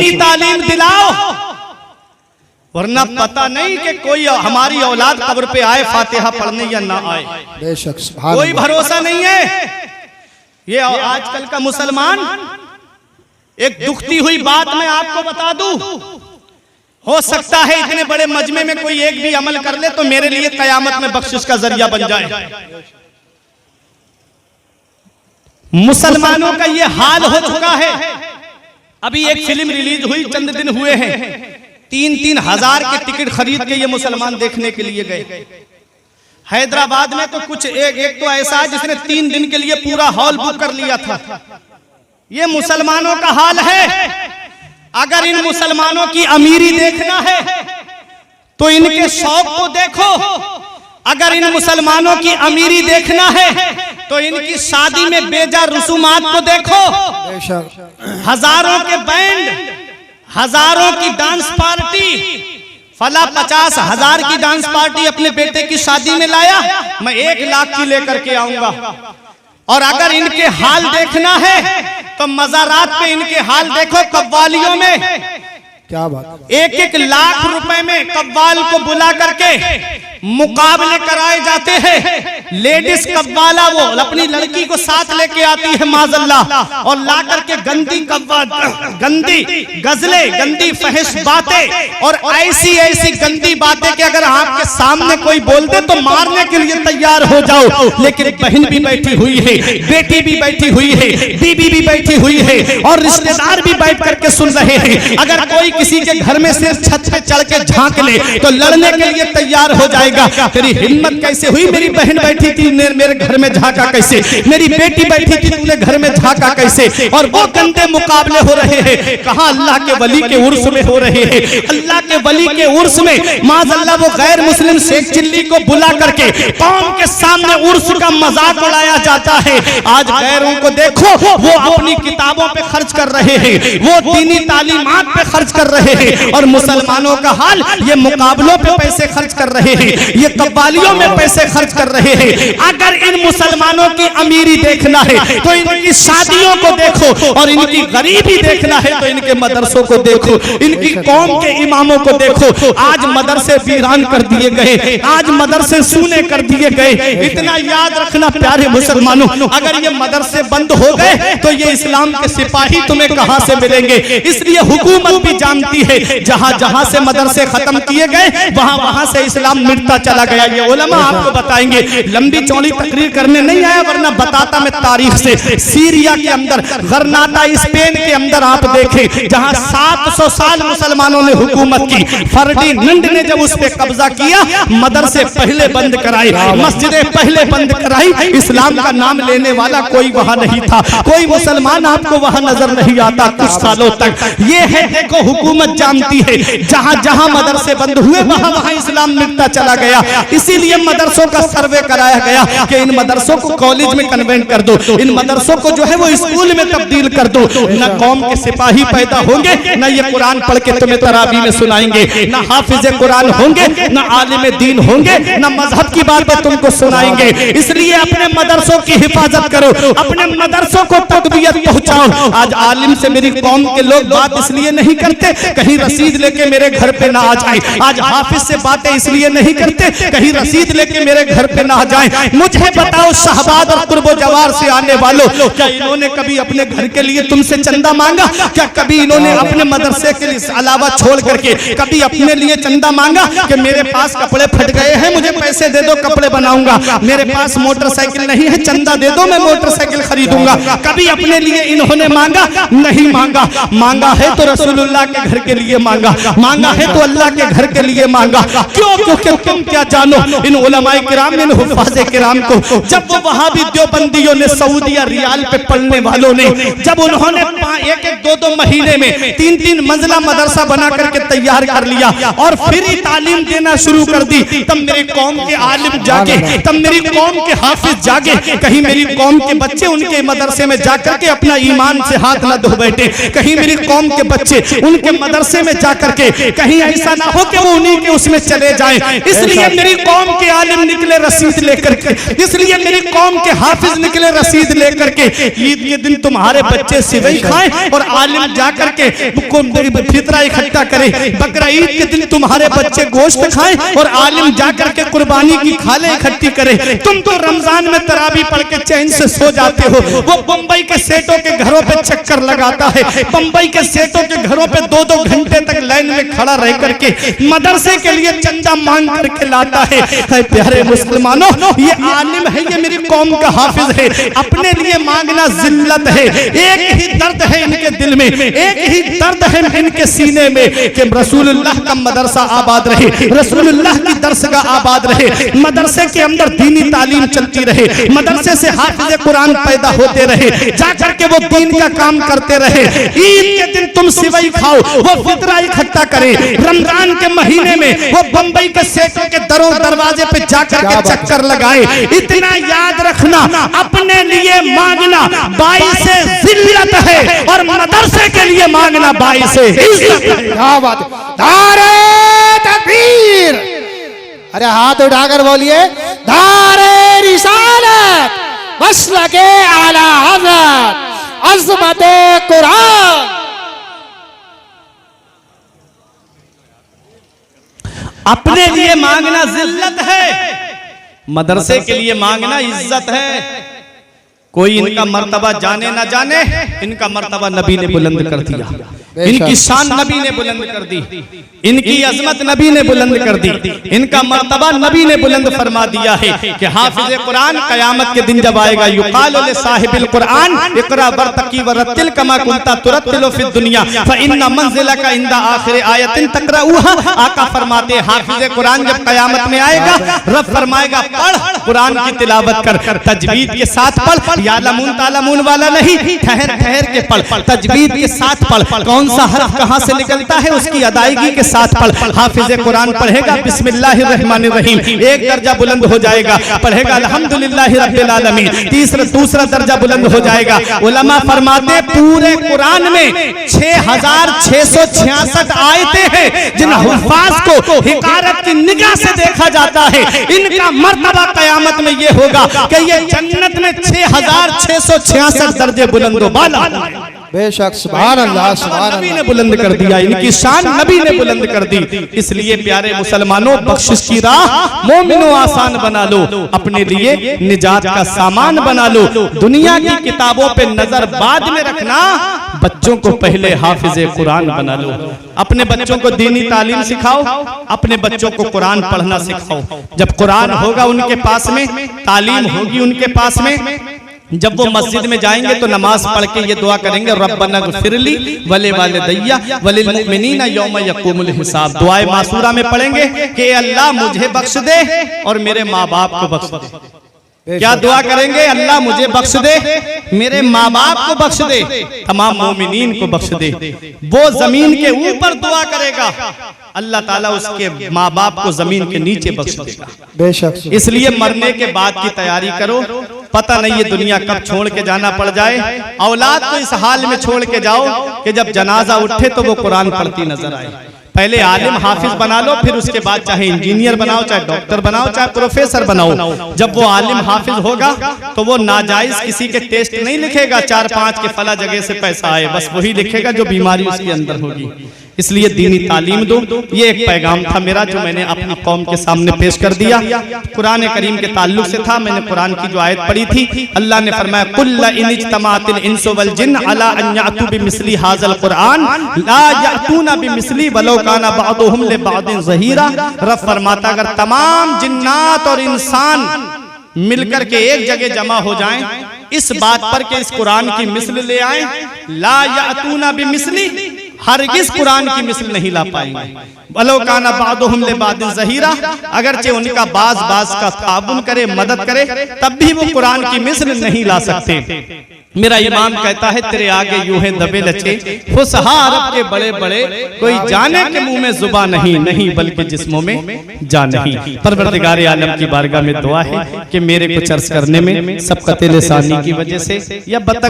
दीनी तालीम दिलाओ, वरना पता नहीं कि कोई हमारी औलाद कब्र पे आए फातिहा पढ़ने या ना आए। बेशक कोई भरोसा नहीं है। ये आजकल का मुसलमान, एक दुखती हुई बात मैं आपको बता दूं, हो सकता है इतने बड़े मजमे में कोई एक भी अमल कर ले तो मेरे लिए कयामत में बख्शिश का जरिया बन जाए। मुसलमानों का ये हाल हो चुका है। अभी एक फिल्म रिलीज हुई, चंद दिन हुए हैं, 3-3 हजार के टिकट खरीद के ये मुसलमान देखने के लिए गए। हैदराबाद में तो कुछ एक तो ऐसा है जिसने 3 दिन के लिए पूरा हॉल बुक कर लिया था। ये मुसलमानों का हाल है। अगर इन मुसलमानों की अमीरी देखना है तो इनके शौक को देखो, अगर इन मुसलमानों की अमीरी देखना है तो इनकी शादी में बेजा रसूमात को देखो। हजारों के बैंड, हजारों की डांस पार्टी, फला 50,000 की डांस पार्टी अपने बेटे की शादी में लाया, मैं 1 लाख की लेकर के आऊंगा। और अगर इनके हाल देखना है तो मज़ारात पे इनके हाल देखो। कव्वालियों में क्या बात, 1-1 लाख रुपए में कव्वाल को बुला करके मुकाबले कराए जाते हैं। लेडीज कव्वाला वो अपनी लड़की को साथ लेके आती है माज़अल्लाह, और ला करके गंदी गंदी गजलें, गंदी फहश बातें और ऐसी ऐसी गंदी बातें कि अगर आपके सामने कोई बोल दे तो मारने के लिए तैयार हो जाओ। लेकिन बहन भी बैठी हुई है, बेटी भी बैठी हुई है, बीबी भी बैठी हुई है और रिश्तेदार भी बैठ करके सुन रहे हैं। अगर कोई किसी के घर में से छत पे चढ़ के झांक ले तो लड़ने के लिए तैयार हो जाएगा। तेरी हिम्मत कैसे हुई, मेरी बहन बैठी थी मेरे घर में झांका कैसे, मेरी बेटी बैठी थी तूने घर में झांका कैसे। और वो गंदे मुकाबले हो रहे हैं। कहां अल्लाह के वली के उर्स में हो रहे हैं। अल्लाह के वली के उर्स में माज़अल्लाह वो गैर मुस्लिम शेख चिल्ली को बुला करके कौम के सामने उर्स का मजाक उड़ाया जाता है। आज गैरों को देखो, वो अपनी किताबों पे खर्च कर रहे हैं, वो दीनी तालीमात पे खर्च कर रहे हैं। और मुसलमानों का हाल, ये मुकाबलों पे पैसे खर्च कर रहे हैं, ये कव्वालियों में पैसे खर्च कर रहे हैं। अगर इन मुसलमानों की अमीरी देखना है तो इनकी शादियों को देखो, और इनकी गरीबी देखना है तो इनके मदरसों को देखो, इनकी कौम के इमामों को देखो। आज मदरसे वीरान कर दिए गए, आज मदरसे सूने कर दिए गए। इतना याद रखना प्यारे मुसलमानों, अगर ये मदरसे बंद हो गए तो ये इस्लाम के सिपाही तुम्हें कहां से मिलेंगे। इसलिए हुकूमत भी जानती है, जहां जहां से मदरसे खत्म किए गए वहां वहां से इस्लाम मिटता चला गया। ये उलमा आपको बताएंगे, लंबी चौड़ी तकरीर करने नहीं आया, वरना बताता मैं तारीख से। सीरिया के अंदर, गरनाता स्पेन के अंदर आप देखें, जहां 700 साल मुसलमानों ने हुकूमत की, फर्डिनेंड ने जब उस पे कब्जा किया, मदरसे पहले बंद कराई, मस्जिदें पहले बंद कराई। इस्लाम का नाम लेने वाला कोई वहां नहीं था, कोई मुसलमान आपको वहां नजर नहीं आता कुछ सालों तक। ये है, देखो हुकूमत जानती है, जहां जहां मदरसे बंद हुए वहां वहां इस्लाम मिटता चला गया। इसीलिए मदरसों का सर्वे कराया गया कि इन मदरसों को कॉलेज में कन्वेंट कर दो, इन मदरसों को जो है वो स्कूल में तब्दील कर दो। न कौम के सिपाही पैदा होंगे, न ये कुरान पढ़ के तुम्हें तरावी में सुनाएंगे, न हाफिज कुरान होंगे, न आलिम दीन होंगे, न मजहब की बातें तुमको सुनाएंगे। इसलिए अपने मदरसों की हिफाजत करो, अपने मदरसों को तकबीयत पहुंचाओ। आज आलिम से मेरी कौम के लोग बात इसलिए नहीं करते कहीं रसीद लेके मेरे घर पे ना आ जाए। आज हाफिज से बातें इसलिए नहीं करते कहीं रसीद लेके मेरे घर पे ना जाए। मुझे बताओ, शहबाद और कुर्बो जवार से आने वालों, क्या इन्होंने कभी अपने घर के लिए तुमसे चंदा मांगा? क्या कभी इन्होंने अपने मदरसे के अलावा छोड़ करके कभी अपने लिए चंदा मांगा कि मेरे पास कपड़े फट गए हैं, मुझे पैसे दे दो, कपड़े बनाऊंगा, मेरे पास मोटरसाइकिल नहीं है, चंदा दे दो, मैं मोटरसाइकिल खरीदूंगा? कभी अपने लिए इन्होंने मांगा? नहीं मांगा। मांगा है तो रसूलुल्लाह के घर के लिए मांगा, मांगा है तो अल्लाह के घर के लिए मांगा। क्यों? क्योंकि तुम क्या जानो इन उलमाए किराम, इन हुफ़ाज़े किराम को, जब वो वहाबी देवबंदियों ने, सऊदिया रियाल पे पढ़ने वालों ने, जब उन्होंने 1-1, 2-2 महीने में 3-3 मंजिला मदरसा बना करके तैयार कर लिया और फ्री तालीम देना शुरू कर दी, तब मेरी कौम के आलिम जागे, तब मेरी कौम के हाफिज जागे। कहीं मेरी कौम के बच्चे उनके मदरसे में जाकर के अपना ईमान से हाथ न धो बैठे, कहीं मेरी कौम के बच्चे उनके मदरसे में जाकर के कहीं ऐसा ना हो कि वो उन्हीं के उसमें चले जाएं। इसलिए इसलिए मेरी कौम के आलिम निकले रसीद लेकर के, इसलिए मेरी कौम के हाफिज निकले रसीद लेकर के। ईद के दिन तुम्हारे बच्चे सिवई खाएं और आलिम जाकर के फितरा इकट्ठा करे। बकरा ईद के दिन तुम्हारे बच्चे गोश्त खाएं और आलिम जाकर के कुर्बानी की खाले इकट्ठी करे। तुम तो रमजान में तरावी पढ़ के चैन से सो जाते हो। वो बंबई के सेठों के घरों पे चक्कर लगाता है, बंबई के सेठों के घरों पे 2-2 घंटे तक लाइन में खड़ा रह करके मदरसे के लिए चंदा मांग करके लाता है। प्यारे मुसलमानों, ये आलिम है, ये मेरी कौम का हाफिज है। अपने लिए मांगना जिल्लत है। एक ही दर्द है इनके दिल में, एक ही दर्द है इनके सीने में कि रसूलुल्लाह का मदरसा आबाद रहे, रसूलुल्लाह की दरसगाह आबाद रहे, मदरसे के अंदर दीनी तालीम चलती रहे, मदरसे से हाफिज कुरान पैदा होते रहे, जाकर के वो दीन का काम करते रहे। ईद के दिन तुम सिवई खाओ, वो फितरा इकट्ठा करे। रमजान के महीने में वो बंबई के सेठों के दरों दरवाजे पे जाकर के चक्कर लगाए। इतना याद रखना, अपने लिए मांगना बाइस जिल्लत है और मदरसे के लिए मांगना बाइस इज्जत है। क्या बात है, नारे तकबीर, अरे हाथ उठाकर बोलिए नारे रिसालत, मसलके आला हज़रत, अज़मते कुरान। अपने लिए मांगना जिल्लत है, मदरसे के लिए मांगना इज्जत है। कोई इनका मर्तबा जाने ना जाने, इनका मर्तबा नबी ने बुलंद कर दिया, इनकी शान नबी ने बुलंद कर दी, इनकी अजमत नबी ने बुलंद कर दी, इनका मर्तबा नबी ने बुलंद फरमा दिया है कि हाफिज कुरान कयामत के दिन जब आएगा, युकालु लिसाहिबिल कुरान इक़रा वरतकी वरतिल कमा कुंता तुरतिलु फिद दुनिया फइन्ना मंजिलका इंदा आखिर आयतिन तक़राऊहा। आका फरमाते हाफिज कुरान जब कयामत में आएगा, रब फरमाएगा पढ़, कुरान की तिलावत कर, तजवीद के साथ पढ़, यालमून तालमून वाला नहीं, ठहर ठहर के पढ़, तजवीद के साथ पढ़, कौन सा हर्फ कहां से निकलता है उसकी अदायगी के साथ पढ़। हाफिज कुरान पढ़ेगा बिस्मिल्लाहिर्रहमानिर्रहीम, एक दर्जा बुलंद हो जाएगा, पढ़ेगा अल्हम्दुलिल्लाहि रब्बिल आलमीन, दूसरा दर्जा बुलंद हो जाएगा। उलमा फरमाते पूरे कुरान में 6666 आयतें हैं जिन हुफ़ाज़ को हिकारत की निगाह से देखा जाता है। इनका मर्तबा कयामत में ये होगा कि ये जन्नत में 6666 दर्जे बुलंद वाला। बेशक, सुभान अल्लाह, सुभान नबी ने बुलंद कर दिया, इनकी शान नबी ने बुलंद कर दी। इसलिए प्यारे मुसलमानों, बख्शिश की राह मोमिनों आसान बना लो, अपने लिए निजात का सामान बना लो। दुनिया की किताबों पे नजर बाद में रखना, बच्चों को पहले हाफिज कुरान बना लो। अपने बच्चों को दीनी तालीम सिखाओ, अपने बच्चों को कुरान पढ़ना सिखाओ। जब कुरान होगा उनके पास में, तालीम होगी उनके पास में, जब वो मस्जिद में जाएंगे तो नमाज पढ़ के ये दुआ करेंगे, रब्बना ग़फ़िरली वले वालिदैया वलिल मुमिनीना यौम यक़ूमुल हिसाब। दुआए मासूरा में पढ़ेंगे कि अल्लाह मुझे बख्श दे और मेरे माँ बाप को बख्श दे। क्या दुआ करेंगे? अल्लाह मुझे बख्श दे, मेरे माँ बाप को बख्श दे, तमाम मोमिनीन को बख्श दे। वो जमीन के ऊपर दुआ करेगा, अल्लाह ताला उसके माँ बाप को जमीन के नीचे बख्श देगा। बेशक, इसलिए मरने के बाद की तैयारी करो, पता नहीं ये दुनिया कब छोड़ के जाना पड़ जाए। औलाद को इस हाल में छोड़ के जाओ कि जब जनाजा उठे तो वो कुरान पढ़ती नजर आए। पहले आलिम हाफिज बना लो, फिर उसके बाद चाहे इंजीनियर बनाओ, चाहे डॉक्टर बनाओ, चाहे प्रोफेसर बनाओ। जब वो आलिम हाफिज होगा तो वो नाजायज किसी के टेस्ट नहीं लिखेगा 4-5 के फला जगह से पैसा आए, बस वही लिखेगा जो बीमारी उसके अंदर होगी। इसलिए दीनी तालीम दो, ये एक पैगाम था मेरा जो मैंने अपनी कौम के सामने पेश कर दिया। कुरान करीम के ताल्लुक से था। मैंने कुरान की जो आयत पढ़ी थी, अल्लाह ने फरमाया कुल्ला इन इज्तमाअतिल इंसु वल जिन्न अला अन यातू बिमिस्ली हाज़ल कुरान ला यातूना बिमिस्ली वलो काना बअदुहुम लिबअदिन ज़हीरा। रब फरमाता अगर तमाम जिन्नात और इंसान मिलकर के एक जगह जमा हो जाएं इस बात पर कि इस कुरान की मिस्ल ले आए, ला यातूना बिमिस्ली, हरगिज़ कुरान की मिस्ल नहीं ला पाएंगे। वलो काना बादुहुम लिबादिन ज़हीरा, अगरचे उनका बाज का ताबुन करे, मदद करे, तब भी वो कुरान की मिस्ल नहीं ला सकते। मेरा इमाम कहता है तेरे आगे यूं है दबे लचे फुसहा अरब के बड़े बड़े, कोई जाने के मुंह में जुबा नहीं बल्कि जिस्मों में जान नहीं। परवरदिगार आलम की बारगाह में दुआ है कि मेरे को चर्च करने में सबका तिल सानी की वजह से या